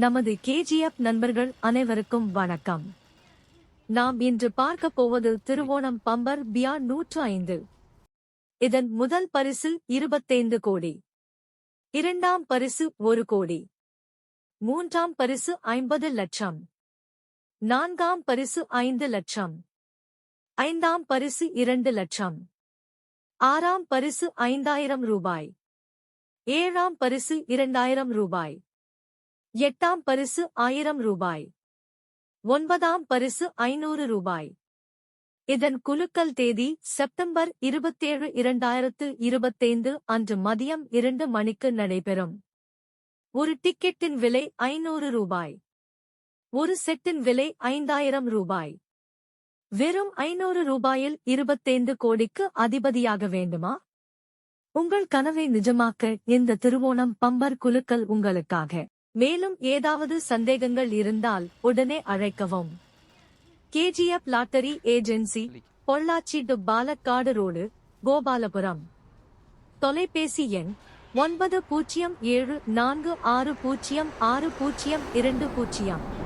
நமது கேஜிஎஃப் நண்பர்கள் அனைவருக்கும் வணக்கம். நாம் இன்று பார்க்க போவது திருவோணம் பம்பர் பியா 105. இதன் முதல் பரிசு 25 கோடி, இரண்டாம் பரிசு 1 கோடி, மூன்றாம் பரிசு 50 லட்சம், நான்காம் பரிசு 5 லட்சம், ஐந்தாம் பரிசு 2 லட்சம், ஆறாம் பரிசு 5000 ரூபாய், ஏழாம் பரிசு 2000 ரூபாய், எட்டாம் பரிசு 1000 ரூபாய், ஒன்பதாம் பரிசு 500 ரூபாய். இதன் குலுக்கல் தேதி செப்டம்பர் 27, 2025 அன்று மதியம் 2 மணிக்கு நடைபெறும். ஒரு டிக்கெட்டின் விலை 500 ரூபாய். ஒரு செட்டின் விலை 5000 ரூபாய். வெறும் 500 ரூபாயில் 25 கோடிக்கு அதிபதியாக வேண்டுமா? உங்கள் கனவை நிஜமாக்க இந்த திருவோணம் பம்பர் குலுக்கல் உங்களுக்காக. மேலும் ஏதாவது சந்தேகங்கள் இருந்தால் உடனே அழைக்கவும். KGF lottery agency, Pollachi to Palakkad road, Gopalapuram. தொலைபேசி எண் 9074606020.